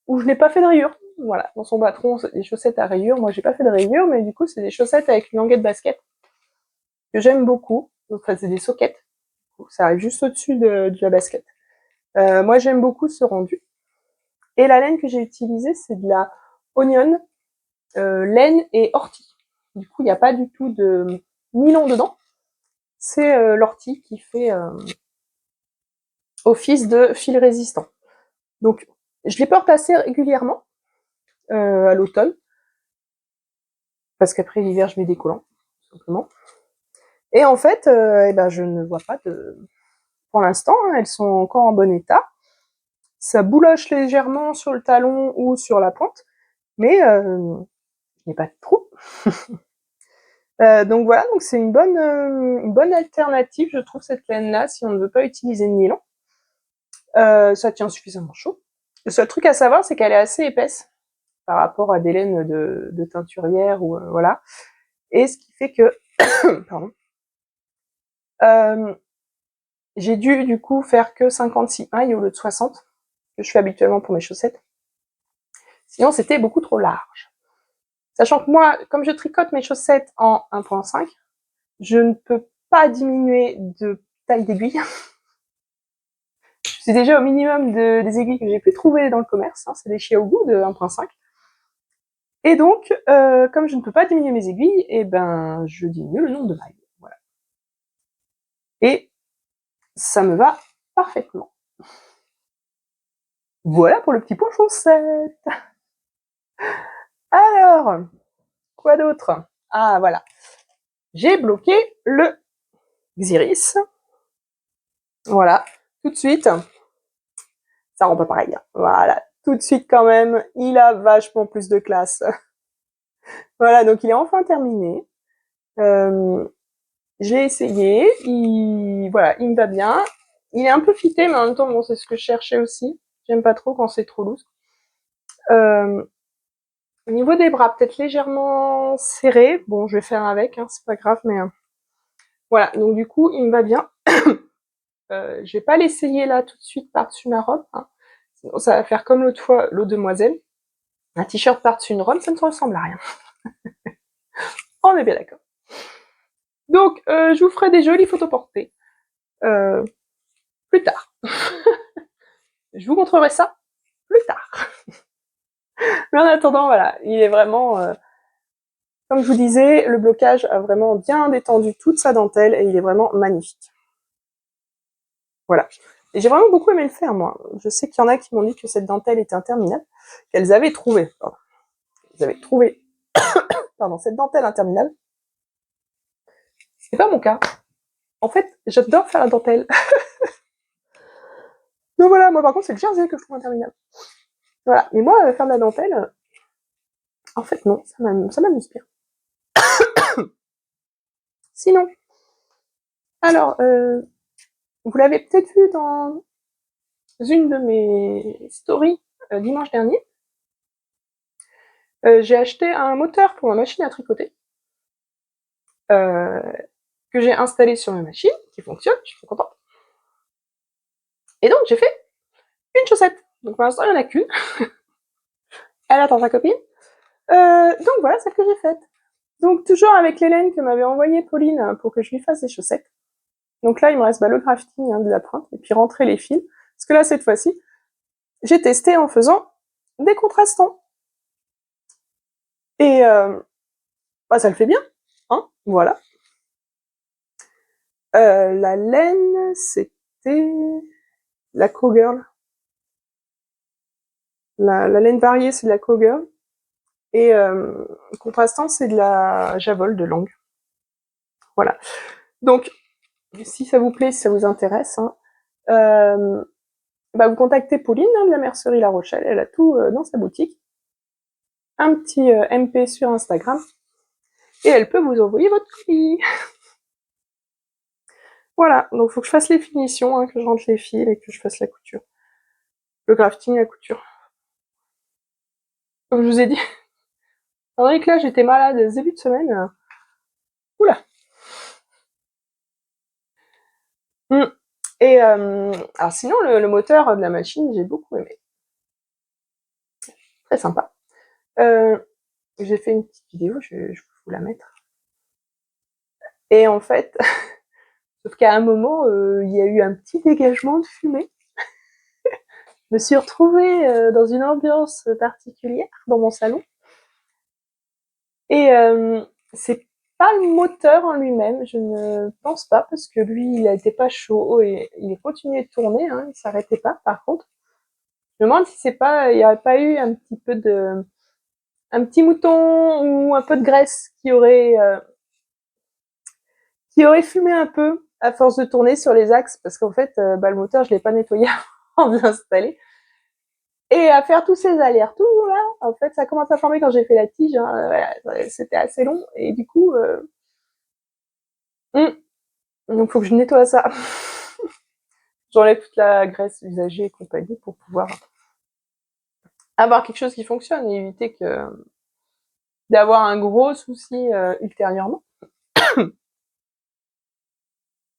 où je n'ai pas fait de rayures. Voilà, dans son patron, c'est des chaussettes à rayures. Moi, j'ai pas fait de rayures, mais du coup, c'est des chaussettes avec une languette basket que j'aime beaucoup. Enfin, c'est des sockets. Ça arrive juste au-dessus de la basket. Moi, j'aime beaucoup ce rendu. Et la laine que j'ai utilisée, c'est de la Onion, laine et ortie. Du coup, il n'y a pas du tout de nylon dedans. C'est l'ortie qui fait office de fil résistant. Donc, je les porte assez régulièrement à l'automne, parce qu'après l'hiver, je mets des collants, tout simplement. Et en fait, eh ben, je ne vois pas de... Pour l'instant, hein, elles sont encore en bon état. Ça bouloche légèrement sur le talon ou sur la pointe, mais il n'y a pas de trou. Donc voilà, donc c'est une bonne alternative, je trouve, cette laine-là, si on ne veut pas utiliser de nylon. Ça tient suffisamment chaud. Le seul truc à savoir, c'est qu'elle est assez épaisse par rapport à des laines de teinturière, ou voilà. Et ce qui fait que... pardon. J'ai dû, du coup, faire que 56 mailles au lieu de 60, que je fais habituellement pour mes chaussettes. Sinon, c'était beaucoup trop large. Sachant que moi, comme je tricote mes chaussettes en 1.5, je ne peux pas diminuer de taille d'aiguille. Je suis déjà au minimum des aiguilles que j'ai pu trouver dans le commerce, hein, c'est des Chiaogu de 1.5. Et donc, comme je ne peux pas diminuer mes aiguilles, et ben, je diminue le nombre de mailles. Voilà. Et ça me va parfaitement. Voilà pour le petit point chaussette. Alors, quoi d'autre? Ah, voilà. J'ai bloqué le Xiris. Voilà, tout de suite. Ça rend pas pareil. Hein. Voilà, tout de suite quand même, il a vachement plus de classe. Voilà, donc il est enfin terminé. J'ai essayé, voilà, il me va bien. Il est un peu fité, mais en même temps, bon, c'est ce que je cherchais aussi. J'aime pas trop quand c'est trop loose. Au niveau des bras, peut-être légèrement serré. Bon, je vais faire avec, hein, c'est pas grave, mais voilà. Donc du coup, il me va bien. Je vais pas l'essayer là tout de suite par-dessus ma robe. Hein. Sinon, ça va faire comme l'autre fois, l'autre demoiselle. Un t-shirt par-dessus une robe, ça ne ressemble à rien. On est bien d'accord. Donc, je vous ferai des jolies photos portées. Plus tard. Je vous montrerai ça plus tard. Mais en attendant, voilà, il est vraiment... comme je vous disais, le blocage a vraiment bien détendu toute sa dentelle et il est vraiment magnifique. Voilà. Et j'ai vraiment beaucoup aimé le faire, moi. Je sais qu'il y en a qui m'ont dit que cette dentelle était interminable, qu'elles avaient trouvé... pardon, cette dentelle interminable. C'est pas mon cas. En fait, j'adore faire la dentelle. Donc voilà, moi par contre, c'est le jersey que je trouve interminable. Voilà, mais moi, faire de la dentelle, en fait, non, ça m'amuse bien. Sinon, alors, vous l'avez peut-être vu dans une de mes stories dimanche dernier, j'ai acheté un moteur pour ma machine à tricoter, que j'ai installé sur ma machine, qui fonctionne, je suis trop contente. Et donc, j'ai fait une chaussette. Donc pour l'instant, il n'y en a qu'une. Elle attend sa copine. Donc voilà celle que j'ai faite. Donc toujours avec l'Hélène que m'avait envoyé Pauline pour que je lui fasse des chaussettes. Donc là, il me reste le grafting, hein, de la pointe, et puis rentrer les fils. Parce que là, cette fois-ci, j'ai testé en faisant des contrastants. Et bah, ça le fait bien, hein, voilà. La laine, c'était la Cowgirl. La laine variée, c'est de la Cowgirl. Et contrastant, c'est de la Javol de Lange. Voilà. Donc, si ça vous plaît, si ça vous intéresse, hein, bah, vous contactez Pauline hein, de la mercerie La Rochelle, elle a tout dans sa boutique. Un petit MP sur Instagram, et elle peut vous envoyer votre colis. Voilà, donc il faut que je fasse les finitions, hein, que je rentre les fils et que je fasse la couture. Le crafting, la couture. Comme je vous ai dit, Henrik, là, j'étais malade ce début de semaine. Oula. Et alors sinon, le moteur de la machine, j'ai beaucoup aimé. Très sympa. J'ai fait une petite vidéo, je vais vous la mettre. Et en fait, sauf qu'à un moment, il y a eu un petit dégagement de fumée. Je me suis retrouvée dans une ambiance particulière dans mon salon. Et c'est pas le moteur en lui-même, je ne pense pas, parce que lui, il n'était pas chaud et il continuait de tourner, hein, il s'arrêtait pas. Par contre, je me demande si c'est pas, il n'y aurait pas eu un petit peu de, un petit mouton ou un peu de graisse qui aurait fumé un peu à force de tourner sur les axes, parce qu'en fait, bah, le moteur, je l'ai pas nettoyé avant de l'installer. Et à faire tous ces allers-retours là, en fait, ça commence à former quand j'ai fait la tige. Hein, c'était assez long et du coup, donc faut que je nettoie ça. J'enlève toute la graisse usagée et compagnie pour pouvoir avoir quelque chose qui fonctionne et éviter d'avoir un gros souci ultérieurement.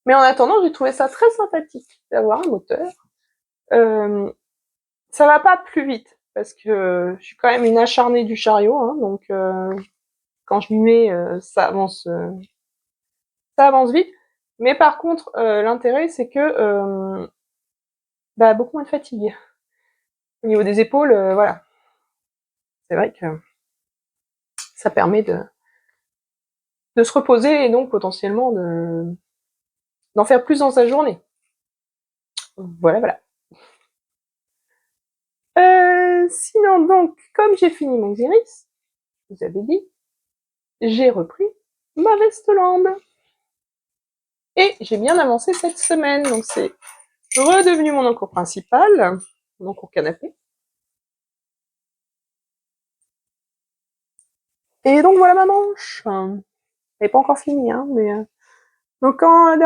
Mais en attendant, j'ai trouvé ça très sympathique d'avoir un moteur. Ça va pas plus vite parce que je suis quand même une acharnée du chariot, hein, donc quand je m'y mets, ça avance vite. Mais par contre, l'intérêt c'est que bah, beaucoup moins de fatigue. Au niveau des épaules, voilà. C'est vrai que ça permet de se reposer et donc potentiellement d'en faire plus dans sa journée. Voilà, voilà. Sinon donc, comme j'ai fini mon Xiris, je vous avais dit, j'ai repris ma Vesteland. Et j'ai bien avancé cette semaine, donc c'est redevenu mon encours principal, mon encours canapé. Et donc voilà ma manche. Elle n'est pas encore finie, hein, mais donc quand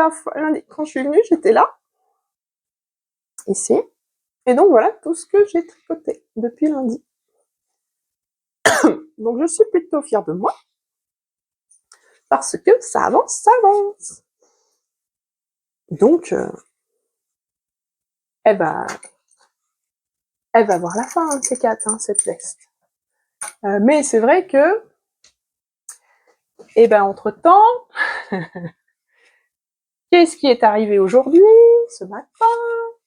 je suis venue, j'étais là, ici, et donc voilà tout ce que j'ai tricoté depuis lundi. Donc je suis plutôt fière de moi, parce que ça avance, ça avance. Donc, elle va voir la fin, hein, ces 4, hein, cette veste. Mais c'est vrai que, entre-temps, qu'est-ce qui est arrivé aujourd'hui, ce matin,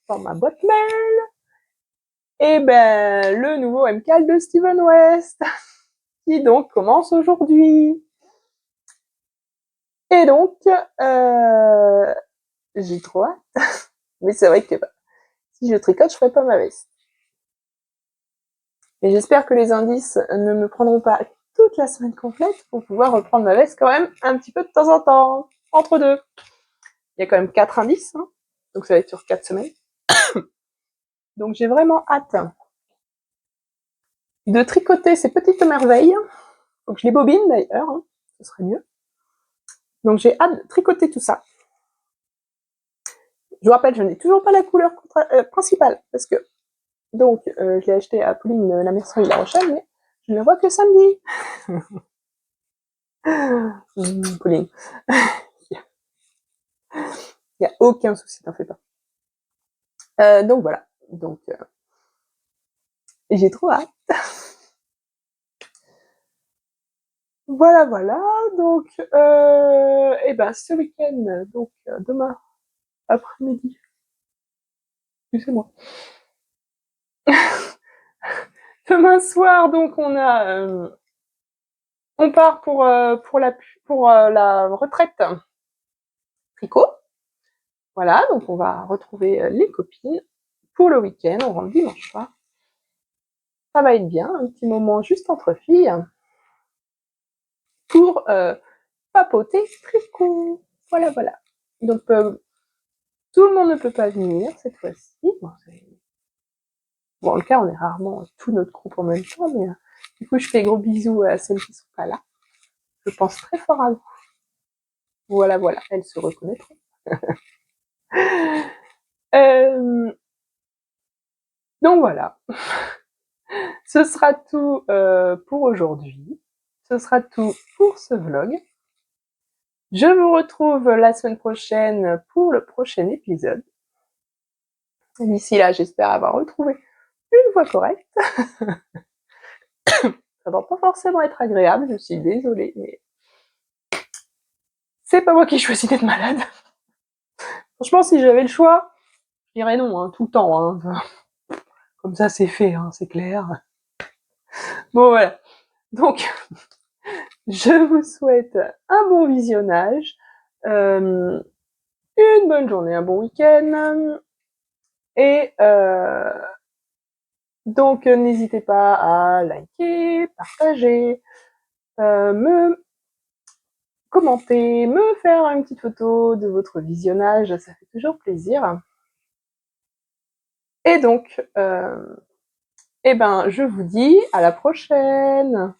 dans ma boîte mail? Le nouveau MCAL de Steven West, qui donc commence aujourd'hui. Et donc, j'ai trop hâte. Mais c'est vrai que si je tricote, je ferai pas ma veste. Et j'espère que les indices ne me prendront pas toute la semaine complète pour pouvoir reprendre ma veste quand même un petit peu de temps en temps, entre deux. Il y a quand même 4 indices, hein, donc ça va être sur 4 semaines. Donc j'ai vraiment hâte de tricoter ces petites merveilles. Faut que je les bobine d'ailleurs, hein, ce serait mieux. Donc j'ai hâte de tricoter tout ça. Je vous rappelle, je n'ai toujours pas la couleur principale, parce que donc je l'ai acheté à Pauline, la mercerie de La Rochelle, mais je ne la vois que samedi. Pauline. Il n'y a aucun souci, t'en fais pas. Donc voilà. Donc j'ai trop hâte. Voilà, voilà. Donc ce week-end, donc demain après-midi, Excusez-moi. Demain soir, donc on part pour la retraite tricot. Voilà, donc on va retrouver les copines pour le week-end. On rentre dimanche soir. Ça va être bien, un petit moment juste entre filles pour papoter tricot. Voilà, voilà. Donc tout le monde ne peut pas venir cette fois-ci. Bon, en le cas, on est rarement tout notre groupe en même temps, mais du coup, je fais gros bisous à celles qui sont pas là. Je pense très fort à vous. Voilà, voilà, elles se reconnaîtront. Donc voilà, ce sera tout pour aujourd'hui. Ce sera tout pour ce vlog. Je vous retrouve la semaine prochaine pour le prochain épisode. D'ici là, j'espère avoir retrouvé une voix correcte. Ça va pas forcément être agréable, je suis désolée, mais c'est pas moi qui choisis d'être malade. Franchement, si j'avais le choix, je dirais non, hein, tout le temps. Hein. Comme ça, c'est fait, hein, c'est clair. Bon, voilà. Donc, je vous souhaite un bon visionnage, une bonne journée, un bon week-end. Et donc, n'hésitez pas à liker, partager, me commenter, me faire une petite photo de votre visionnage, ça fait toujours plaisir. Et donc, eh ben, je vous dis à la prochaine.